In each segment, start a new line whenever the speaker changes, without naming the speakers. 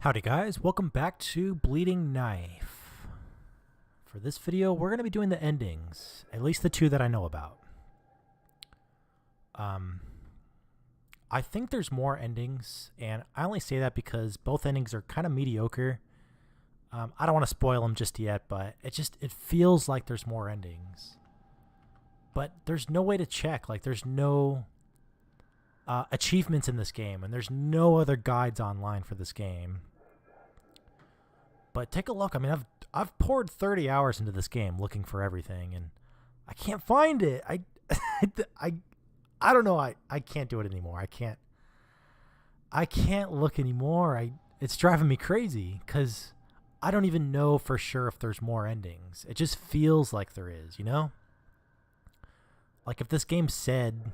Howdy guys, welcome back to Bleeding Knife. For this video, we're going to be doing the endings, at least the two that I know about. I think there's more endings, and I only say that because both endings are kind of mediocre. I don't want to spoil them just yet, but it feels like there's more endings. But there's no way to check, like there's no achievements in this game, and there's no other guides online for this game. But take a look. I mean, I've poured 30 hours into this game looking for everything, and I can't find it. I don't know. I can't do it anymore. I can't look anymore. It's driving me crazy because I don't even know for sure if there's more endings. It just feels like there is, you know? Like if this game said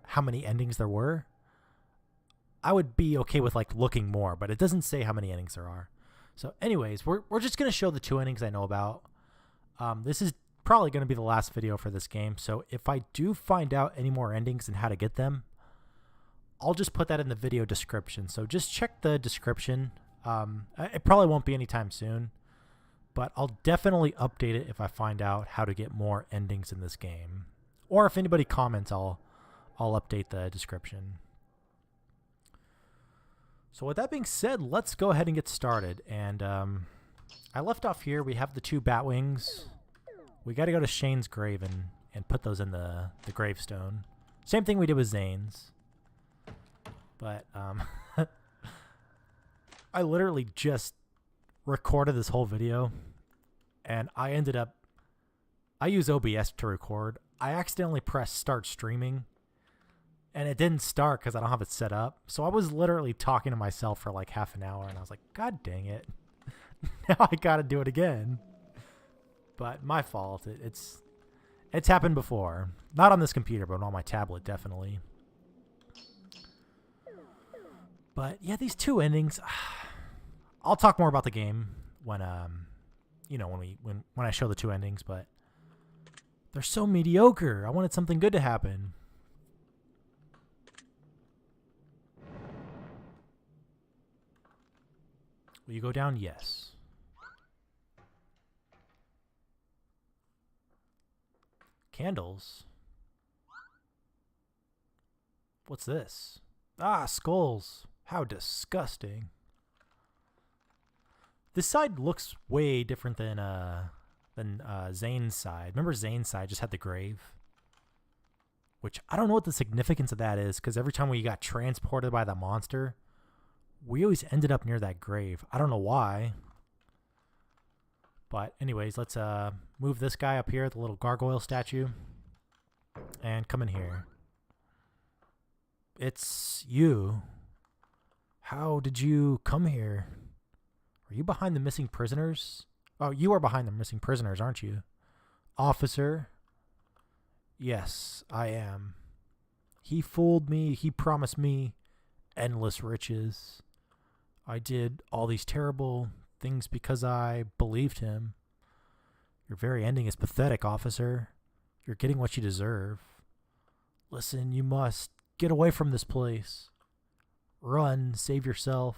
how many endings there were, I would be okay with like looking more, but it doesn't say how many endings there are. So anyways, we're just going to show the two endings I know about. This is probably going to be the last video for this game. So if I do find out any more endings and how to get them, I'll just put that in the video description. So just check the description. It probably won't be anytime soon, but I'll definitely update it if I find out how to get more endings in this game. Or if anybody comments, I'll update the description. So with that being said, let's go ahead and get started. And I left off here. We have the two bat wings. We got to go to Shane's grave and put those in the gravestone. Same thing we did with Zane's. But I literally just recorded this whole video, and I use OBS to record. I accidentally pressed start streaming, and it didn't start because I don't have it set up. So I was literally talking to myself for like half an hour, and I was like, God dang it. Now I got to do it again. But my fault. It's happened before. Not on this computer, but on my tablet, definitely. But yeah, these two endings, I'll talk more about the game when when I show the two endings, but they're so mediocre. I wanted something good to happen. Will you go down? Yes. Candles? What's this? Ah, skulls. How disgusting. This side looks way different than Zane's side. Remember Zane's side just had the grave? Which I don't know what the significance of that is, because every time we got transported by the monster, we always ended up near that grave. I don't know why. But anyways, let's move this guy up here, the little gargoyle statue, and come in here. It's you. How did you come here? Are you behind the missing prisoners? Oh, you are behind the missing prisoners, aren't you? Officer? Yes, I am. He fooled me. He promised me endless riches. I did all these terrible things because I believed him. Your very ending is pathetic, officer. You're getting what you deserve. Listen, you must get away from this place. Run, save yourself.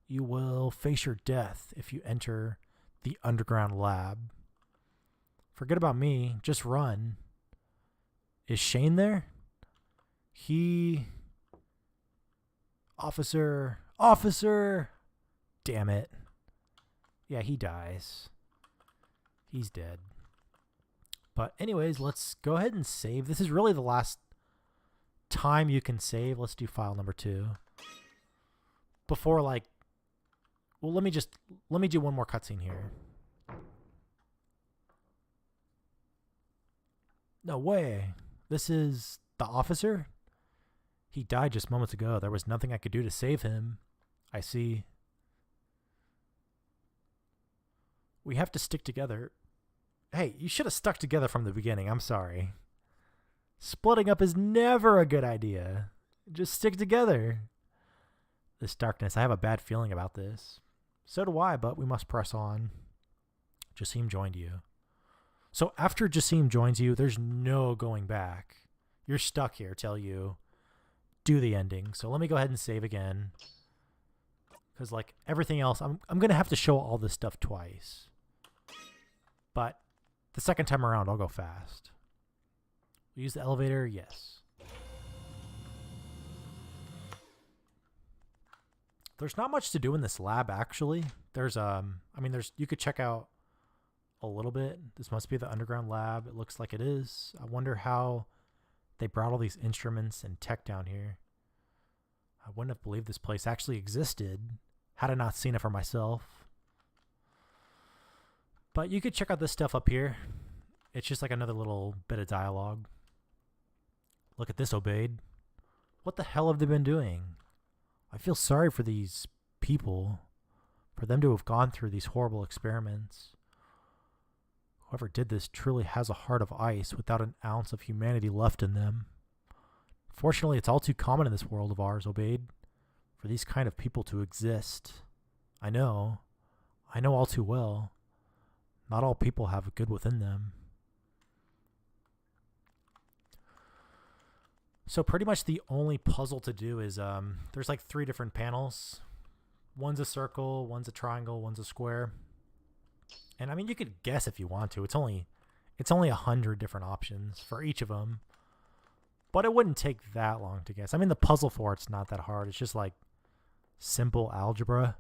You will face your death if you enter the underground lab. Forget about me. Just run. Is Shane there? Officer! Damn it. Yeah, he dies. He's dead. But anyways, let's go ahead and save. This is really the last time you can save. Let's do file number 2. Before well, let me do one more cutscene here. No way. This is the officer? He died just moments ago. There was nothing I could do to save him. I see. We have to stick together. Hey, you should have stuck together from the beginning. I'm sorry. Splitting up is never a good idea. Just stick together. This darkness, I have a bad feeling about this. So do I, but we must press on. Jassim joined you. So after Jassim joins you, there's no going back. You're stuck here till you do the ending. So let me go ahead and save again, Because, like, everything else, I'm going to have to show all this stuff twice. But the second time around, I'll go fast. Use the elevator? Yes. There's not much to do in this lab, actually. There's, you could check out a little bit. This must be the underground lab. It looks like it is. I wonder how they brought all these instruments and tech down here. I wouldn't have believed this place actually existed had I not seen it for myself. But you could check out this stuff up here. It's just like another little bit of dialogue. Look at this, Obeyed. What the hell have they been doing? I feel sorry for these people, for them to have gone through these horrible experiments. Whoever did this truly has a heart of ice without an ounce of humanity left in them. Fortunately, it's all too common in this world of ours, Obeyed, for these kind of people to exist. I know all too well. Not all people have good within them. So pretty much the only puzzle to do is, there's like 3 different panels. One's a circle, one's a triangle, one's a square. And I mean, you could guess if you want to. It's only 100 different options for each of them. But it wouldn't take that long to guess. I mean, the puzzle for it's not that hard. It's just like simple algebra.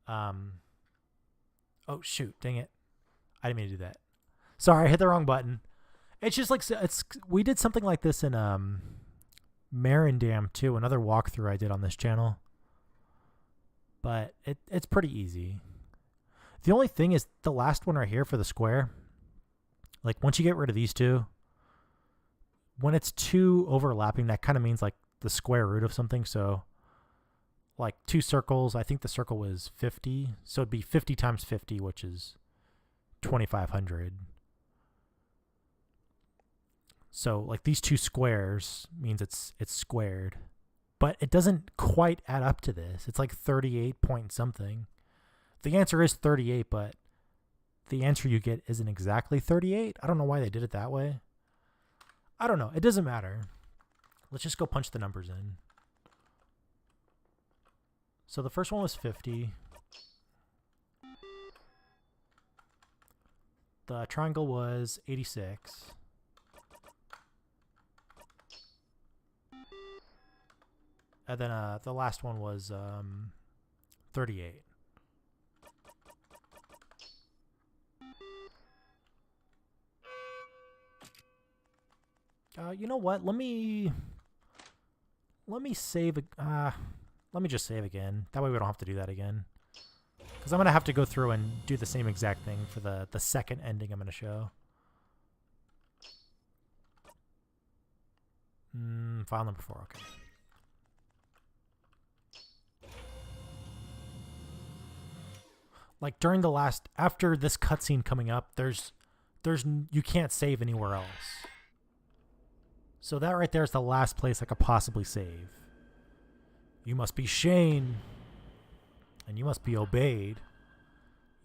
Oh shoot, dang it. I didn't mean to do that. Sorry, I hit the wrong button. It's just like, we did something like this in Marindam too, another walkthrough I did on this channel. But it's pretty easy. The only thing is the last one right here for the square. Like once you get rid of these two, when it's 2 overlapping, that kind of means like the square root of something. So like 2 circles, I think the circle was 50. So it'd be 50 times 50, which is 2,500. So like these 2 squares means it's squared, but it doesn't quite add up to this. It's like 38 point something. The answer is 38, but the answer you get isn't exactly 38. I don't know why they did it that way. I don't know. It doesn't matter. Let's just go punch the numbers in. So the first one was 50. The triangle was 86. And then the last one was 38. You know what? Let me save. Let me just save again. That way we don't have to do that again. Because I'm going to have to go through and do the same exact thing for the second ending I'm going to show. File number 4, okay. Like during the after this cutscene coming up, you can't save anywhere else. So that right there is the last place I could possibly save. You must be Shane. And you must be Obeyed.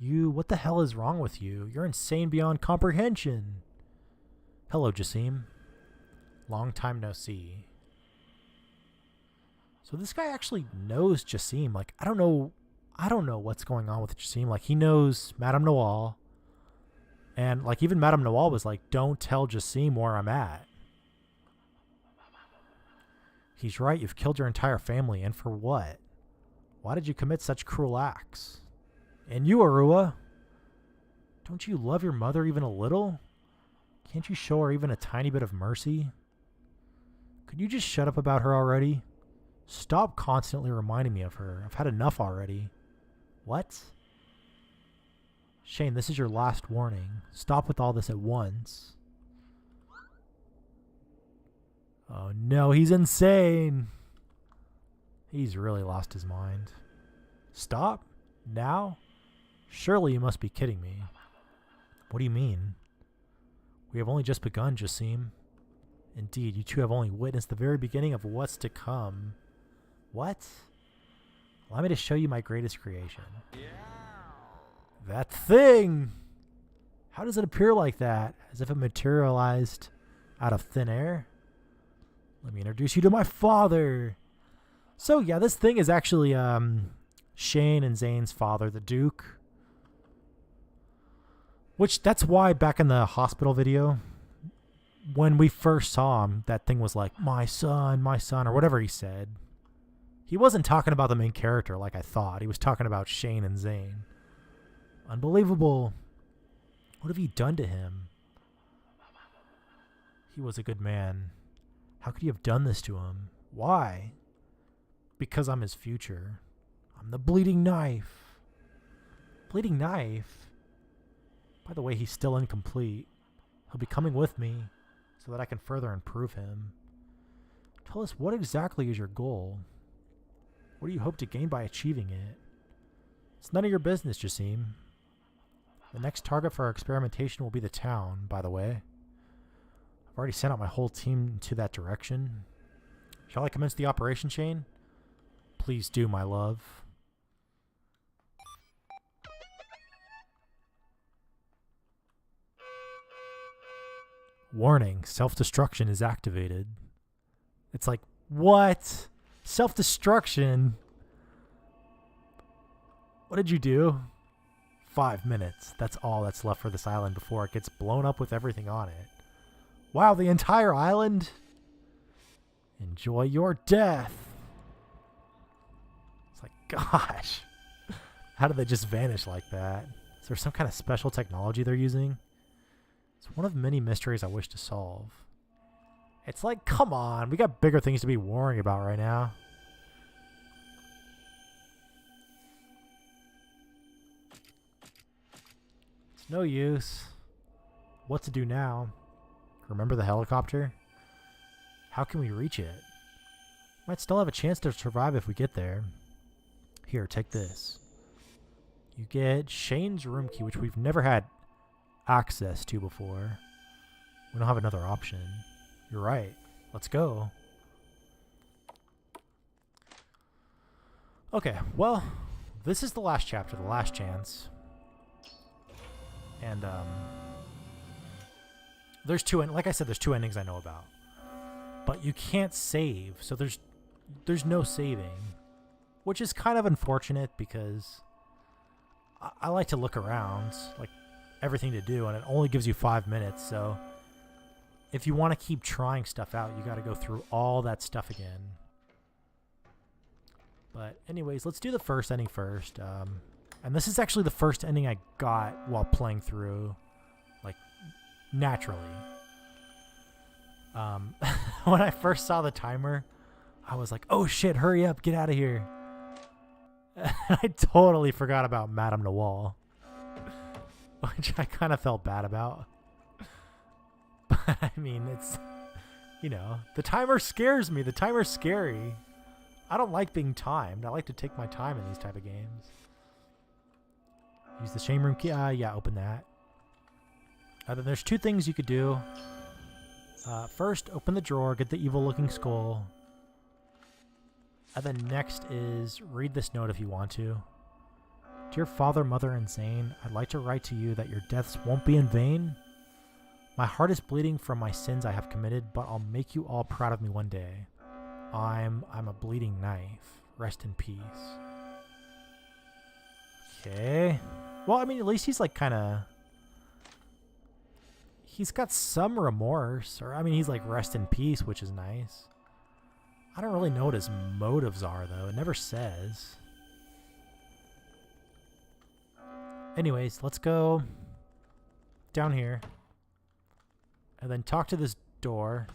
What the hell is wrong with you? You're insane beyond comprehension. Hello, Jassim. Long time no see. So this guy actually knows Jassim. Like, I don't know what's going on with Jassim. Like, he knows Madame Noel. And, like, even Madame Noel was like, don't tell Jassim where I'm at. He's right, you've killed your entire family, and for what? Why did you commit such cruel acts? And you, Arua? Don't you love your mother even a little? Can't you show her even a tiny bit of mercy? Could you just shut up about her already? Stop constantly reminding me of her. I've had enough already. What? Shane, this is your last warning. Stop with all this at once. Oh no, he's insane. He's really lost his mind. Stop? Now? Surely you must be kidding me. What do you mean? We have only just begun, Jassim. Indeed, you two have only witnessed the very beginning of what's to come. What? Allow me to show you my greatest creation. Yeah. That thing! How does it appear like that? As if it materialized out of thin air? Let me introduce you to my father. So yeah, this thing is actually Shane and Zane's father, the Duke. Which, that's why back in the hospital video, when we first saw him, that thing was like, my son, or whatever he said. He wasn't talking about the main character like I thought. He was talking about Shane and Zane. Unbelievable. What have you done to him? He was a good man. How could you have done this to him? Why? Because I'm his future. I'm the bleeding knife. Bleeding knife? By the way, he's still incomplete. He'll be coming with me so that I can further improve him. Tell us, what exactly is your goal? What do you hope to gain by achieving it? It's none of your business, Jassim. The next target for our experimentation will be the town, by the way. I've already sent out my whole team to that direction. Shall I commence the operation, Shane? Please do, my love. Warning, self-destruction is activated. It's like, what? Self-destruction? What did you do? 5 minutes. That's all that's left for this island before it gets blown up with everything on it. Wow, the entire island? Enjoy your death. It's like, gosh. How did they just vanish like that? Is there some kind of special technology they're using? It's one of many mysteries I wish to solve. It's like, come on, we got bigger things to be worrying about right now. It's no use. What to do now? Remember the helicopter? How can we reach it? Might still have a chance to survive if we get there. Here, take this. You get Shane's room key, which we've never had access to before. We don't have another option. You're right. Let's go. Okay, well, this is the last chapter, the last chance. And there's two, like I said, there's 2 endings I know about. But you can't save, so there's no saving, which is kind of unfortunate because I like to look around, like everything to do, and it only gives you 5 minutes, so if you want to keep trying stuff out, you got to go through all that stuff again. But anyways, let's do the first ending first. And this is actually the first ending I got while playing through, like, naturally. When I first saw the timer, I was like, oh shit, hurry up, get out of here. I totally forgot about Madame Nawal, which I kind of felt bad about. But I mean, it's, you know, the timer scares me. The timer's scary. I don't like being timed. I like to take my time in these type of games. Use the shame room key. Yeah, open that. Then there's 2 things you could do. First, open the drawer, get the evil-looking skull. And then next is read this note if you want to. Dear Father, Mother, and Zane, I'd like to write to you that your deaths won't be in vain. My heart is bleeding from my sins I have committed, but I'll make you all proud of me one day. I'm a bleeding knife. Rest in peace. Okay. Well, I mean, at least he's like kind of... He's got some remorse. Or, I mean, he's like rest in peace, which is nice. I don't really know what his motives are, though. It never says. Anyways, let's go down here. And then talk to this door.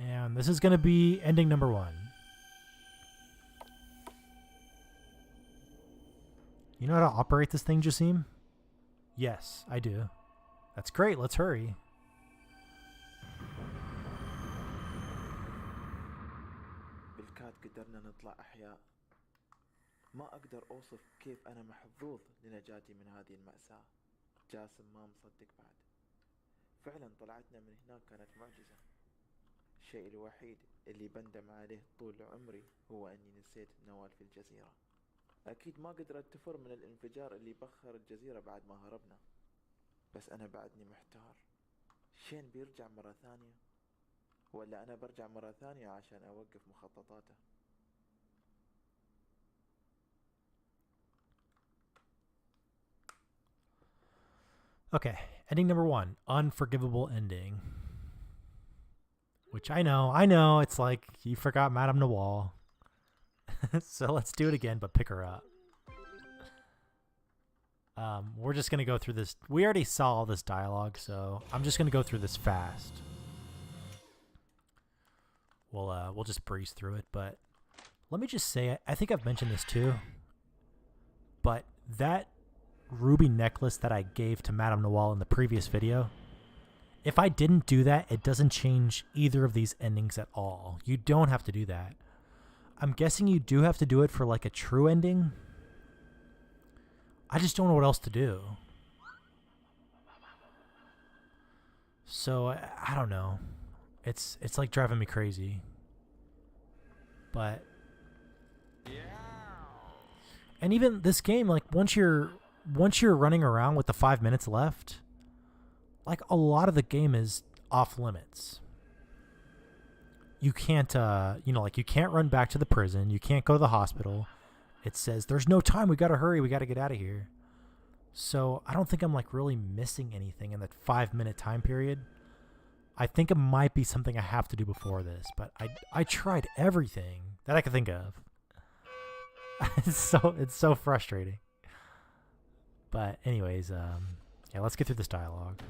And this is going to be ending number 1. You know how to operate this thing, Jassim? Yes, I do. That's great. Let's hurry.
بالكاد قدرنا نطلع أحياء. ما أقدر أوصف كيف أنا محظوظ لنجاتي من هذه المأساة. جاسم ما مصدق بعد. فعلا طلعتنا من هناك كانت معجزة. الشيء الوحيد اللي بندم عليه طول عمري هو أني نسيت نوال في الجزيرة. أكيد ما قدرت تفر من الانفجار اللي بخر الجزيرة بعد ما هربنا. بس أنا بعدني محتار. شين بيرجع مرة ثانية؟ ولا أنا برجع مرة ثانية عشان أوقف مخططاته.
Okay, ending number 1, Unforgivable Ending. Which I know, it's like you forgot Madame Noir. So let's do it again, but pick her up. We're just going to go through this. We already saw all this dialogue, so I'm just going to go through this fast. We'll just breeze through it, but let me just say, I think I've mentioned this too, but that ruby necklace that I gave to Madame Noir in the previous video, if I didn't do that, it doesn't change either of these endings at all. You don't have to do that. I'm guessing you do have to do it for like a true ending. I just don't know what else to do. So I don't know. It's like driving me crazy. But and even this game, like once you're running around with the 5 minutes left, like a lot of the game is off limits. You can't like you can't run back to the prison, you can't go to the hospital. It says there's no time, we got to hurry, we got to get out of here. So I don't think I'm like really missing anything in that 5 minute time period. I think it might be something I have to do before this, but I tried everything that I could think of. It's so frustrating. But anyways, yeah, let's get through this dialogue.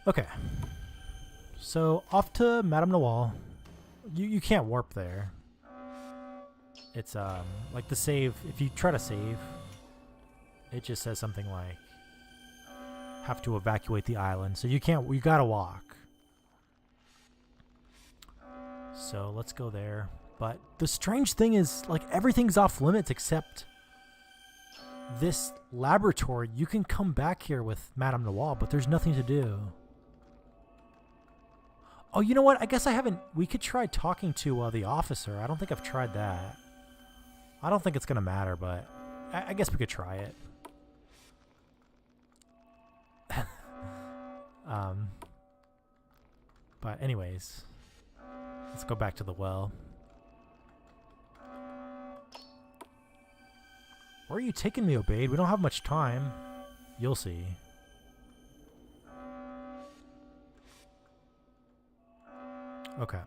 Okay. So off to Madame Noir. You can't warp there. It's like the save, if you try to save, it just says something like have to evacuate the island. So you gotta walk. So let's go there. But the strange thing is, like, everything's off limits except this laboratory. You can come back here with Madame Noir, but there's nothing to do. Oh, you know what? I guess I haven't... We could try talking to the officer. I don't think I've tried that. I don't think it's going to matter, but I guess we could try it. But anyways, let's go back to the well. Where are you taking me, Obaid? We don't have much time. You'll see. Okay.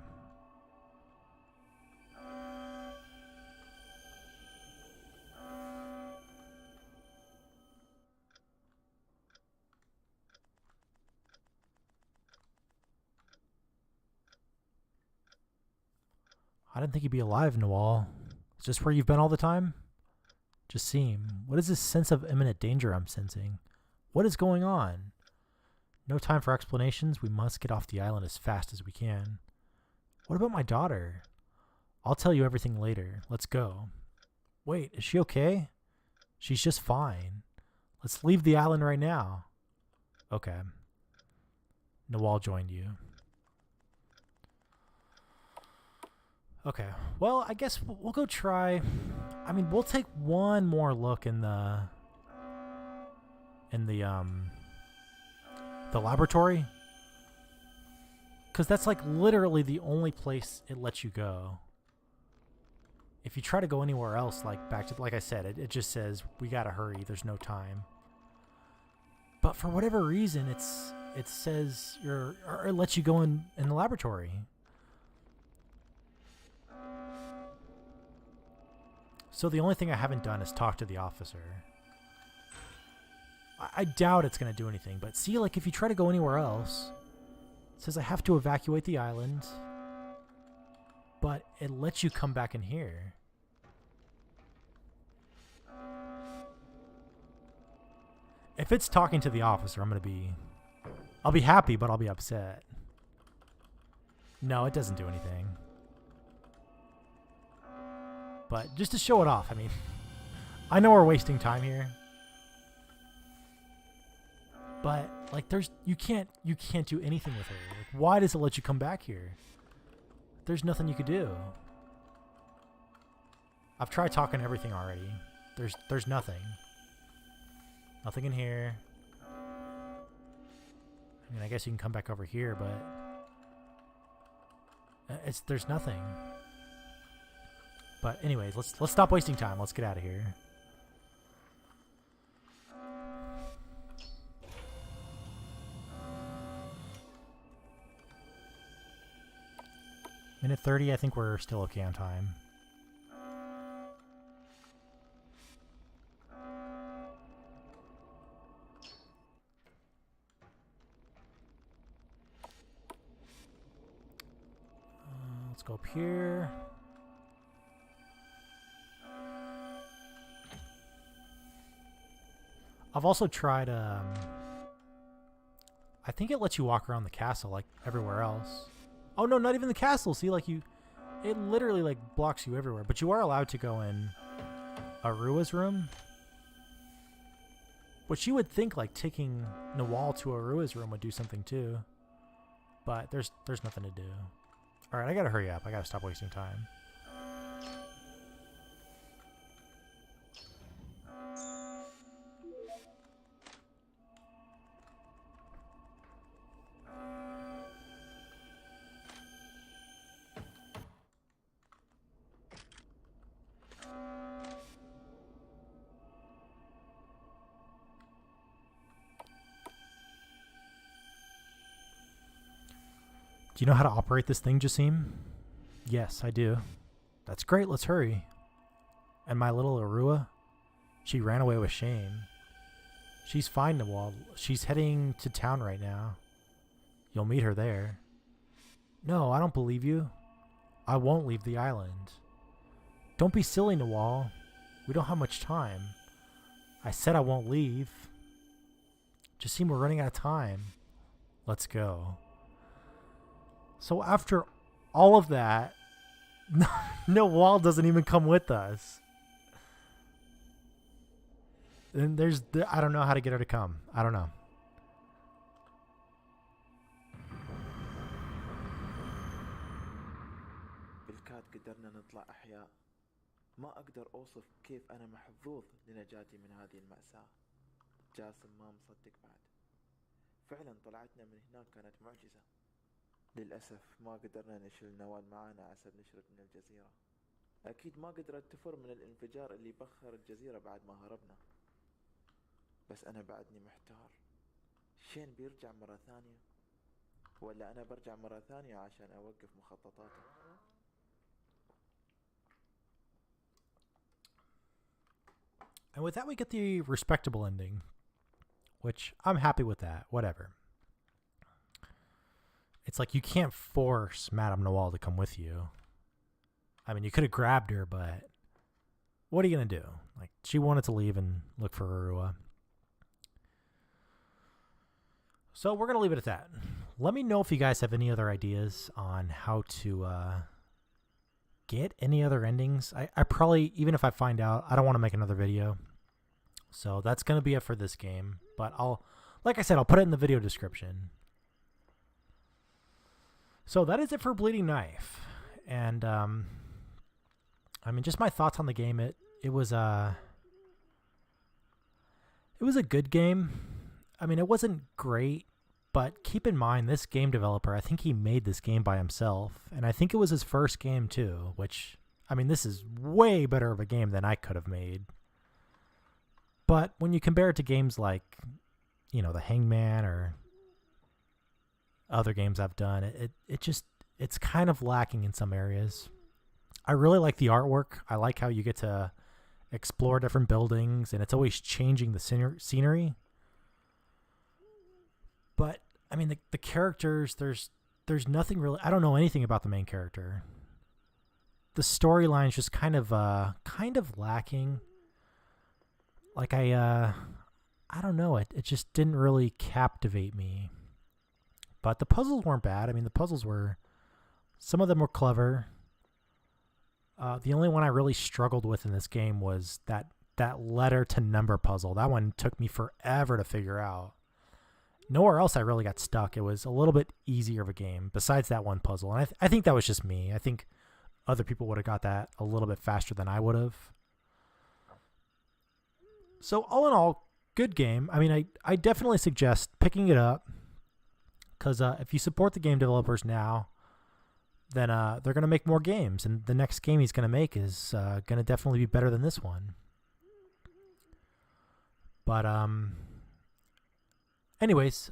I didn't think you'd be alive, Noel. Is this where you've been all the time? Just seem. What is this sense of imminent danger I'm sensing? What is going on? No time for explanations. We must get off the island as fast as we can. What about my daughter? I'll tell you everything later. Let's go. Wait, is she okay? She's just fine. Let's leave the island right now. Okay. Noel joined you. Okay. Well, I guess we'll go try. I mean, we'll take one more look in the laboratory, because that's like literally the only place it lets you go. If you try to go anywhere else, like back to, like I said, it just says we gotta hurry. There's no time. But for whatever reason, it says or it lets you go in the laboratory. So the only thing I haven't done is talk to the officer. I doubt it's going to do anything, but see, like, if you try to go anywhere else, it says I have to evacuate the island, but it lets you come back in here. If it's talking to the officer, I'll be happy, but I'll be upset. No, it doesn't do anything. But just to show it off, I mean, I know we're wasting time here, but like you can't do anything with her. Like, Why does it let you come back here? There's nothing you could do. I've tried talking everything already. There's nothing. Nothing in here. I mean, I guess you can come back over here, but there's nothing. But anyways, let's stop wasting time. Let's get out of here. Minute 30, I think we're still okay on time. Let's go up here. I've also tried, I think it lets you walk around the castle like everywhere else. Oh no, not even the castle. See, like it literally like blocks you everywhere. But you are allowed to go in Arua's room. Which you would think like taking Nawal to Arua's room would do something too. But there's nothing to do. Alright, I gotta hurry up. I gotta stop wasting time. Do you know how to operate this thing, Jassim? Yes, I do. That's great, let's hurry. And my little Arua? She ran away with shame. She's fine, Nawal. She's heading to town right now. You'll meet her there. No, I don't believe you. I won't leave the island. Don't be silly, Nawal. We don't have much time. I said I won't leave. Jassim, we're running out of time. Let's go. So after all of that, Nawal doesn't even come with us. And I don't know how to get her to come. I don't know.
بالكاد قدرنا نطلع أحياء. ما أقدر أوصف كيف أنا محظوظ لنجاتي من هذه المأساة. جاسم ما مصدق بعد. فعلا طلعتنا من هناك كانت معجزة. للأسف ما قدرنا نشيل نوال معانا عسب نشرد من الجزيرة. أكيد ما قدرت تفر من الانفجار اللي بخر الجزيرة بعد ما هربنا. بس أنا بعدني محتار. شين بيرجع مرة ثانية؟ ولا أنا برجع مرة ثانية عشان أوقف مخططاته؟
And with that, we get the respectable ending, which I'm happy with that. Whatever. It's like you can't force Madame Nawal to come with you. I mean, you could have grabbed her, but what are you going to do? Like, she wanted to leave and look for Arua. So we're going to leave it at that. Let me know if you guys have any other ideas on how to get any other endings. I probably, even if I find out, I don't want to make another video. So that's going to be it for this game. But like I said, I'll put it in the video description. So that is it for Bleeding Knife. And, I mean, just my thoughts on the game. It was a good game. I mean, it wasn't great, but keep in mind, this game developer, I think he made this game by himself. And I think it was his first game too, which, I mean, this is way better of a game than I could have made. But when you compare it to games like, you know, the Hangman or other games I've done, it's kind of lacking in some areas. I really like the artwork. I like how you get to explore different buildings and it's always changing the scenery. But I mean, the characters, there's nothing really. I don't know anything about the main character. The storyline's just kind of lacking. Like I don't know, it just didn't really captivate me. But the puzzles weren't bad. I mean, the puzzles were, some of them were clever. The only one I really struggled with in this game was that letter to number puzzle. That one took me forever to figure out. nowhere else I really got stuck. It was a little bit easier of a game besides that one puzzle. And I think that was just me. I think other people would have got that a little bit faster than I would have. So all in all, good game. I mean, I definitely suggest picking it up because if you support the game developers now, then they're going to make more games. And the next game he's going to make is going to definitely be better than this one. But anyways,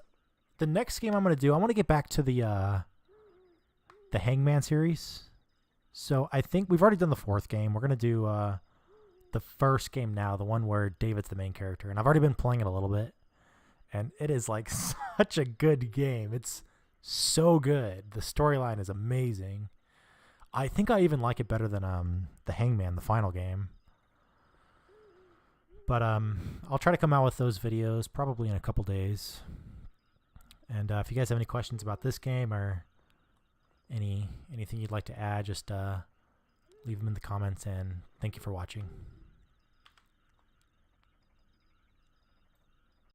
the next game I'm going to do, I want to get back to the Hangman series. So I think we've already done the fourth game. We're going to do the first game now, the one where David's the main character. And I've already been playing it a little bit. And it is like such a good game. It's so good. The storyline is amazing. I think I even like it better than the Hangman, the final game. But I'll try to come out with those videos probably in a couple days. And if you guys have any questions about this game or anything you'd like to add, just leave them in the comments. And thank you for watching.